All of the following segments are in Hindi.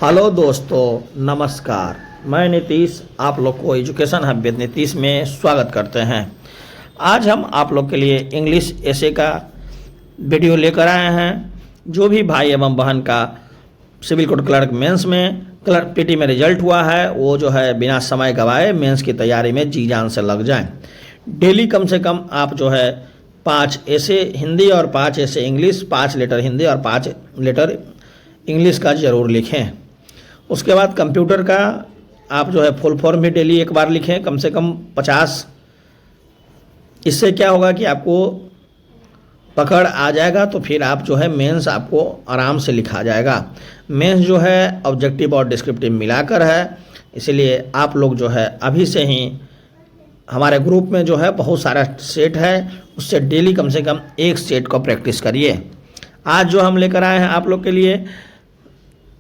हेलो दोस्तों, नमस्कार। मैं नीतीश आप लोग को एजुकेशन हब विद नीतीश में स्वागत करते हैं। आज हम आप लोग के लिए इंग्लिश एसे का वीडियो लेकर आए हैं। जो भी भाई एवं बहन का सिविल कोड क्लर्क मेंस में क्लर्क पीटी में रिजल्ट हुआ है, वो जो है बिना समय गवाए मेंस की तैयारी में जी जान से लग जाएं। डेली कम से कम आप जो है 5 ऐसे हिंदी और 5 ऐसे इंग्लिश, 5 लेटर हिंदी और 5 लेटर इंग्लिश का ज़रूर लिखें। उसके बाद कंप्यूटर का आप जो है फुल फॉर्म भी डेली एक बार लिखें, कम से कम 50। इससे क्या होगा कि आपको पकड़ आ जाएगा, तो फिर आप जो है मेंस आपको आराम से लिखा जाएगा। मेंस जो है ऑब्जेक्टिव और डिस्क्रिप्टिव मिलाकर है, इसलिए आप लोग जो है अभी से ही हमारे ग्रुप में जो है बहुत सारा सेट है, उससे डेली कम से कम एक सेट को प्रैक्टिस करिए। आज जो हम लेकर आए हैं आप लोग के लिए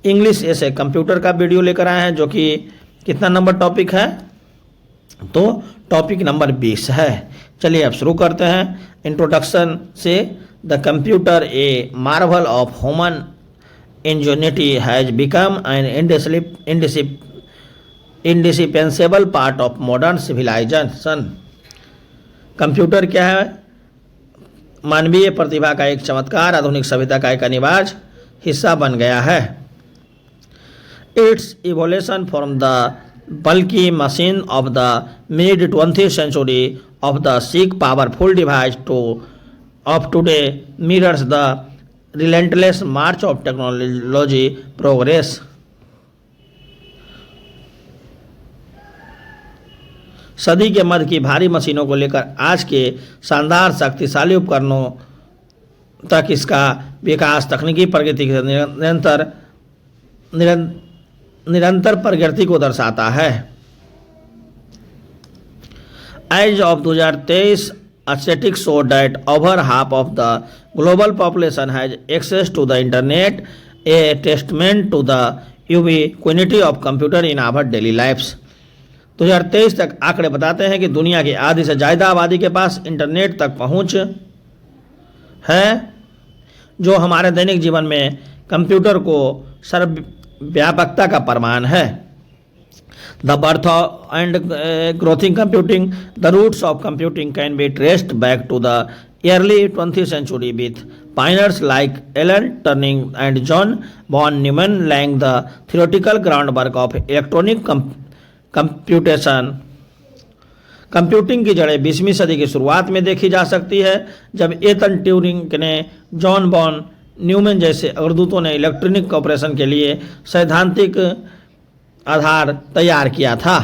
इंग्लिश ऐसे कंप्यूटर का वीडियो लेकर आए हैं, जो कि कितना नंबर टॉपिक है, तो टॉपिक नंबर 20 है। चलिए अब शुरू करते हैं। इंट्रोडक्शन से the computer a marvel of human ingenuity has become an indispensable part of modern civilization. Computer क्या है? मानवीय प्रतिभा का एक चमत्कार, आधुनिक सभ्यता का एक अनिवार्य हिस्सा बन गया है। Its evolution from the bulky machine of the mid-20th century of the sleek, powerful device of today mirrors the relentless march of technology progress. सदी के मध्य की भारी मशीनों को लेकर आज के शानदार शक्तिशाली उपकरणों तक इसका विकास तकनीकी प्रगति के निरंतर प्रगति को दर्शाता है। As of 2023 statistics show that over half of the global population has access to the internet, a testament to the ubiquity of computer in our daily lives। 2023 तक आंकड़े बताते हैं कि दुनिया की आधी से ज़्यादा आबादी के पास इंटरनेट तक पहुंच है, जो हमारे दैनिक जीवन में कंप्यूटर को सर्वव्यापकता का प्रमाण है। The birth and growth in computing, the roots of computing can be traced back to the early 20th century with pioneers like Alan Turing and John von Neumann laying the theoretical groundwork of electronic computation। Computing की जड़ें 20वीं सदी की शुरुआत में देखी जा सकती है, जब एलन ट्यूरिंग ने जॉन बॉन न्यूमैन जैसे अग्रदूतों ने इलेक्ट्रॉनिक ऑपरेशन के लिए सैद्धांतिक आधार तैयार किया था।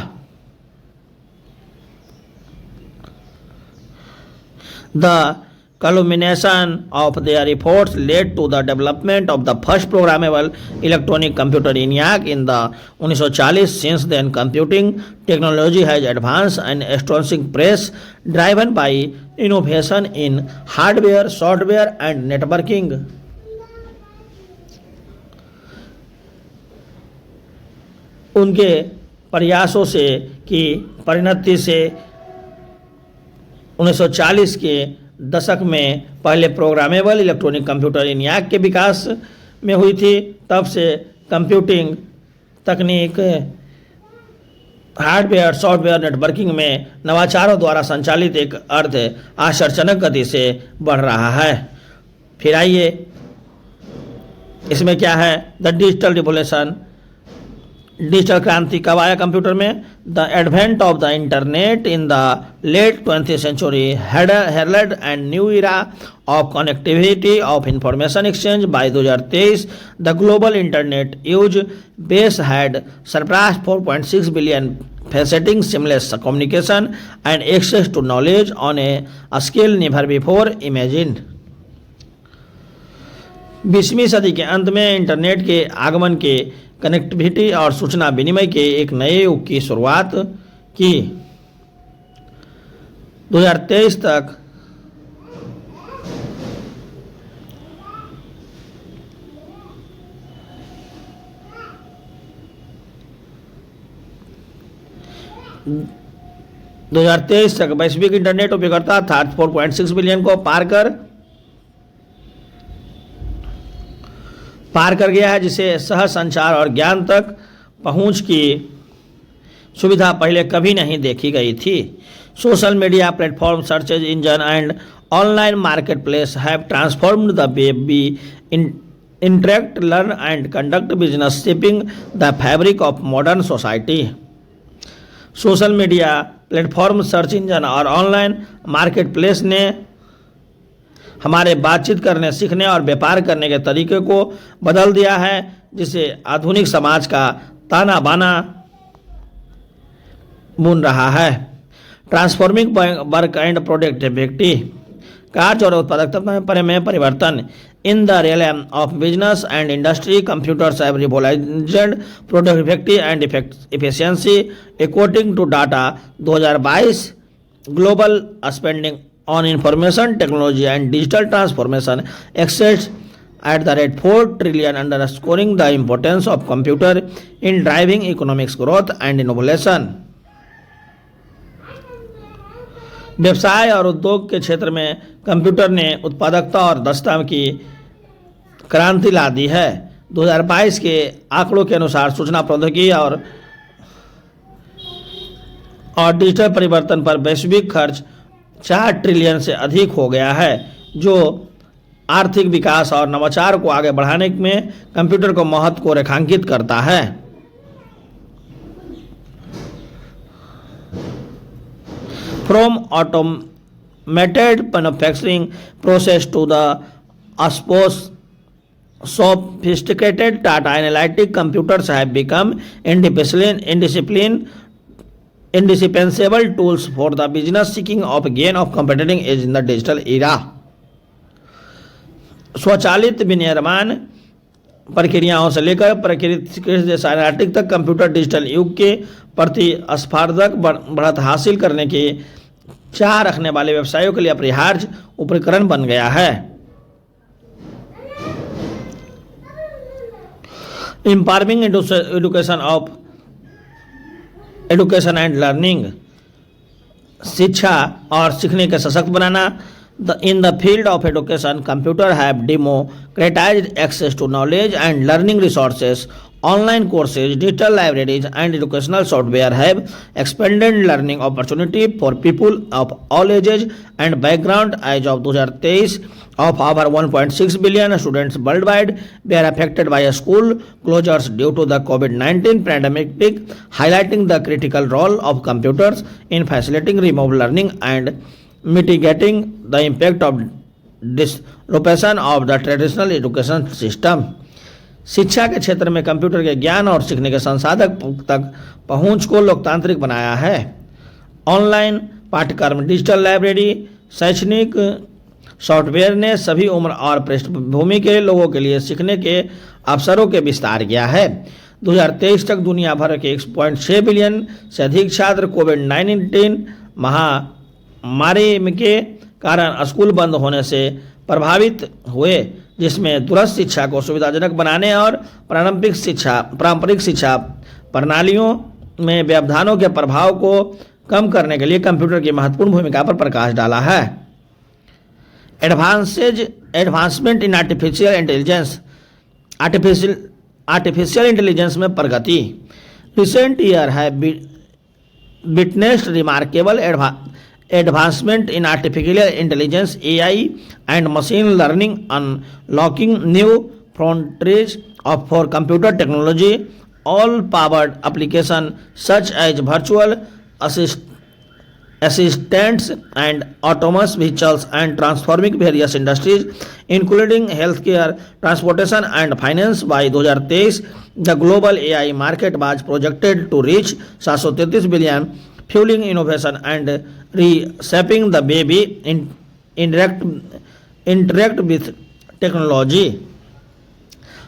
The culmination of their efforts led to the development of the first programmable electronic computer ENIAC in the 1940s. Since then, computing technology has advanced and astonishing pace, driven by innovation in hardware, software, and networking। उनके प्रयासों से की परिणति से 1940 के दशक में पहले प्रोग्रामेबल इलेक्ट्रॉनिक कंप्यूटर ENIAC के विकास में हुई थी। तब से कंप्यूटिंग तकनीक हार्डवेयर, सॉफ्टवेयर, नेटवर्किंग में नवाचारों द्वारा संचालित एक अर्थ आश्चर्यजनक गति से बढ़ रहा है। फिर आइए, इसमें क्या है? द डिजिटल रिवोल्यूशन, डिजिटल क्रांति कब आया कंप्यूटर में? The advent of the internet in the late 20th century heralded and new era of connectivity of information exchange. By 2023 the global internet use base had surpassed 4.6 billion, facilitating seamless communication and access to knowledge on a scale never before imagined। 20वीं सदी के अंत में इंटरनेट के आगमन के कनेक्टिविटी और सूचना विनिमय के एक नए युग की शुरुआत की। 2023 तक वैश्विक इंटरनेट उपयोगकर्ता 4.6 बिलियन को पार कर पार कर गया है, जिसे सह संचार और ज्ञान तक पहुंच की सुविधा पहले कभी नहीं देखी गई थी। Social media platform, search engine and online market place have transformed the way we interact, learn and conduct business, shaping the fabric of modern society. Social media platform, search engine और ऑनलाइन मार्केट प्लेस ने हमारे बातचीत करने, सीखने और व्यापार करने के तरीके को बदल दिया है, जिसे आधुनिक समाज का ताना बाना बुन रहा है। ट्रांसफॉर्मिंग वर्क एंड प्रोडक्टिविटी, कार्य और उत्पादकता में परिवर्तन। In the realm of business and industry, computers have revolutionized productivity and efficiency. According to data 2022 global spending on information technology and digital transformation excess at the rate 4 trillion, underscoring the importance of computer in driving economic growth and innovation. व्यवसाय और उद्योग के क्षेत्र में कंप्यूटर ने उत्पादकता और दक्षता की क्रांति ला दी है। 2022 के आंकड़ों के अनुसार सूचना प्रौद्योगिकी और डिजिटल परिवर्तन पर वैश्विक खर्च 4 ट्रिलियन से अधिक हो गया है, जो आर्थिक विकास और नवाचार को आगे बढ़ाने में कंप्यूटर को महत्व को रेखांकित करता है। From automated manufacturing process to the sophisticated data analytic, computers have become indispensable tools for the business seeking of gain of competitive edge in the digital era. स्वचालित विनिर्माण प्रक्रियाओं से लेकर प्राकृतिक एनालिटिक तक कंप्यूटर डिजिटल युग के प्रतिस्पर्धक बढ़त हासिल करने की चाह रखने वाले व्यवसायों के लिए अपरिहार्य उपकरण बन गया है। एम्पावरिंग एजुकेशन एंड लर्निंग, शिक्षा और सीखने के सशक्त बनाना। In the field of education, computers have democratized access to knowledge and learning resources. Online courses, digital libraries, and educational software have expanded learning opportunity for people of all ages and background. As of 2023, of over 1.6 billion students worldwide were affected by school closures due to the COVID-19 pandemic, highlighting the critical role of computers in facilitating remote learning and mitigating the impact of disruption of the traditional education system. शिक्षा के क्षेत्र में कंप्यूटर के ज्ञान और सीखने के संसाधक तक पहुंच को लोकतांत्रिक बनाया है। ऑनलाइन पाठ्यक्रम, डिजिटल लाइब्रेरी, शैक्षणिक सॉफ्टवेयर ने सभी उम्र और पृष्ठभूमि के लोगों के लिए सीखने के अवसरों के विस्तार किया है। 2023 तक दुनिया भर के 1.6 बिलियन से अधिक छात्र कोविड-19 महामारी के कारण स्कूल बंद होने से प्रभावित हुए, जिसमें दूरस्थ शिक्षा को सुविधाजनक बनाने और पारंपरिक शिक्षा प्रणालियों में व्यवधानों के प्रभाव को कम करने के लिए कंप्यूटर की महत्वपूर्ण भूमिका पर प्रकाश डाला है। एडवांसमेंट इन आर्टिफिशियल इंटेलिजेंस में प्रगति। रिसेंट ईयर है witnessed remarkable advancement in artificial intelligence (AI) and machine learning, unlocking new frontiers for computer technology. All powered applications such as virtual assistants and autonomous vehicles and transforming various industries, including healthcare, transportation, and finance. By 2023, the global AI market was projected to reach 733 billion, fueling innovation and reshaping the way we interact with technology.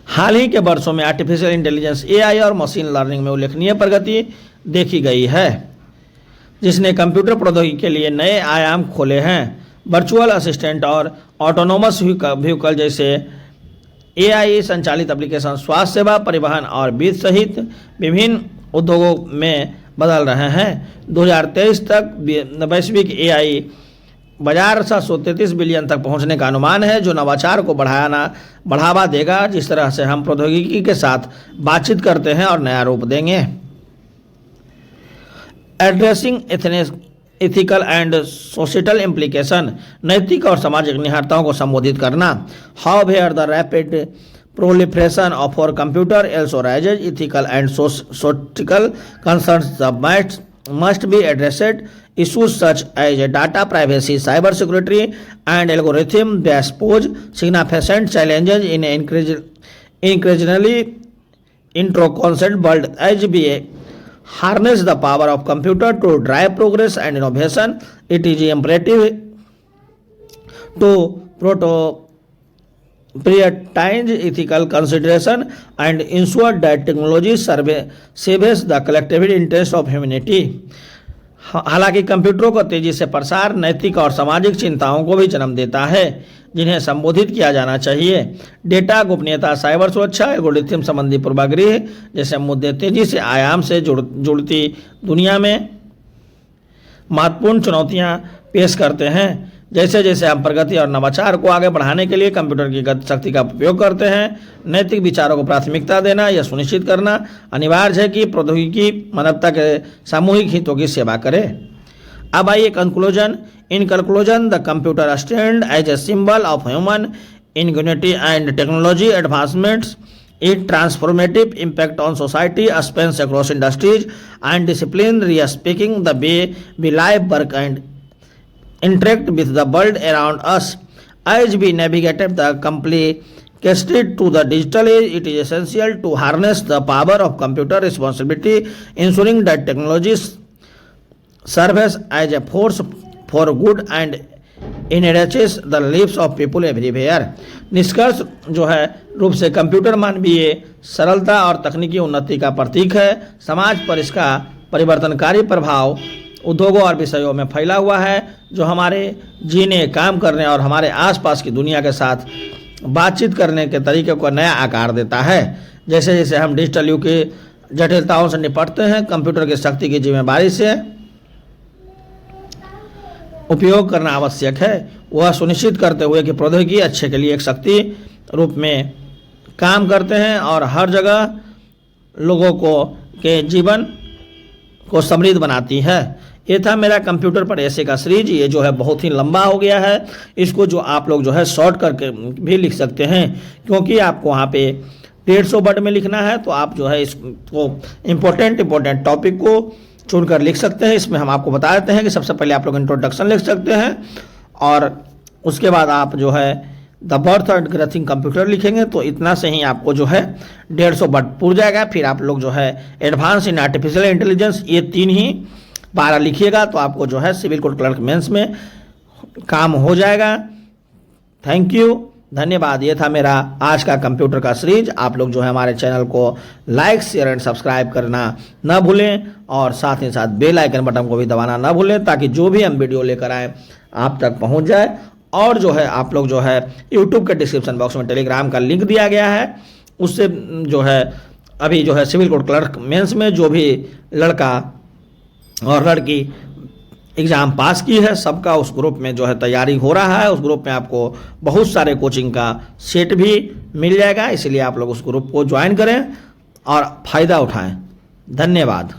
हाल ही के वर्षों में आर्टिफिशियल इंटेलिजेंस, एआई और मशीन लर्निंग में उल्लेखनीय प्रगति देखी गई है, जिसने कंप्यूटर प्रौद्योगिकी के लिए नए आयाम खोले हैं। वर्चुअल असिस्टेंट और ऑटोनोमस व्हीकल जैसे एआई संचालित एप्लीकेशन स्वास्थ्य सेवा, परिवहन और वित्त सहित विभिन्न उद्योगों में बदल रहे हैं। 2023 तक वैश्विक एआई बाजार 733 बिलियन तक पहुंचने का अनुमान है, जो नवाचार को बढ़ावा देगा, जिस तरह से हम प्रौद्योगिकी के साथ बातचीत करते हैं और नया रूप देंगे। Addressing ethical and social implication, नैतिक और सामाजिक निहिताओं को संबोधित करना। However the rapid proliferation of our computer also raises ethical and social concerns that must be addressed. Issues such as data privacy, cyber security, and algorithm based pose significant challenges in an increasingly interconnected world. As we harness the power of computer to drive progress and innovation, it is imperative to prioritize ethical consideration and ensure that technology serves the collective interest of humanity. हालांकि कंप्यूटरों का तेजी से प्रसार नैतिक और सामाजिक चिंताओं को भी जन्म देता है, जिन्हें संबोधित किया जाना चाहिए। डेटा गोपनीयता, साइबर सुरक्षा, एल्गोरिथम संबंधी पूर्वाग्रह जैसे मुद्दे तेजी से आयाम से जुड़ती दुनिया में महत्वपूर्ण चुनौतियां पेश करते हैं। जैसे जैसे हम प्रगति और नवाचार को आगे बढ़ाने के लिए कंप्यूटर की शक्ति का उपयोग करते हैं, नैतिक विचारों को प्राथमिकता देना यह सुनिश्चित करना अनिवार्य है कि प्रौद्योगिकी मानवता के सामूहिक हितों की सेवा करे। अब आइए conclusion. In conclusion, the computer stand as a symbol of human ingenuity and technology advancements, its transformative impact on society spans across industries and disciplines, reshaping the way we live, work, and interact with the world around us. As we navigate the complexity to the digital age, it is essential to harness the power of computer responsibility, ensuring that technologies serves as a force for good and enriches the lives of people everywhere. निष्कर्ष जो है रूप से कंप्यूटर मानवीय सरलता और तकनीकी उन्नति का प्रतीक है। समाज पर इसका परिवर्तनकारी प्रभाव उद्योगों और विषयों में फैला हुआ है, जो हमारे जीने, काम करने और हमारे आसपास की दुनिया के साथ बातचीत करने के तरीके को नया आकार देता है। जैसे जैसे हम डिजिटल युग की जटिलताओं से निपटते हैं, कंप्यूटर की शक्ति की जिम्मेदारी से उपयोग करना आवश्यक है, वह सुनिश्चित करते हुए कि प्रौद्योगिकी अच्छे के लिए एक शक्ति रूप में काम करते हैं और हर जगह लोगों को के जीवन को समृद्ध बनाती है। ये था मेरा कंप्यूटर पर ऐसे का सीरीज। ये जो है बहुत ही लंबा हो गया है, इसको जो आप लोग जो है शॉर्ट करके भी लिख सकते हैं, क्योंकि आपको वहाँ पे 150 वर्ड में लिखना है, तो आप जो है इसको इम्पोर्टेंट टॉपिक को चुनकर लिख सकते हैं। इसमें हम आपको बता देते हैं कि सबसे पहले आप लोग इंट्रोडक्शन लिख सकते हैं और उसके बाद आप जो है द बर्थ एंड ग्रोथिंग कंप्यूटर लिखेंगे, तो इतना से ही आपको जो है 150 वर्ड पूर जाएगा। फिर आप लोग जो है एडवांस इन आर्टिफिशियल इंटेलिजेंस, ये 3 ही पारा लिखिएगा, तो आपको जो है सिविल कोर्ट क्लर्क मेंस में काम हो जाएगा। थैंक यू, धन्यवाद। ये था मेरा आज का कंप्यूटर का सीरीज। आप लोग जो है हमारे चैनल को लाइक, शेयर एंड सब्सक्राइब करना ना भूलें और साथ ही साथ बेल आइकन बटन को भी दबाना ना भूलें, ताकि जो भी हम वीडियो लेकर आए आप तक पहुंच जाए। और जो है आप लोग जो है यूट्यूब के डिस्क्रिप्शन बॉक्स में टेलीग्राम का लिंक दिया गया है, उससे जो है अभी जो है सिविल कोर्ट क्लर्क मेंस में जो भी लड़का और लड़की एग्ज़ाम पास की है, सबका उस ग्रुप में जो है तैयारी हो रहा है। उस ग्रुप में आपको बहुत सारे कोचिंग का सेट भी मिल जाएगा, इसलिए आप लोग उस ग्रुप को ज्वाइन करें और फ़ायदा उठाएं। धन्यवाद।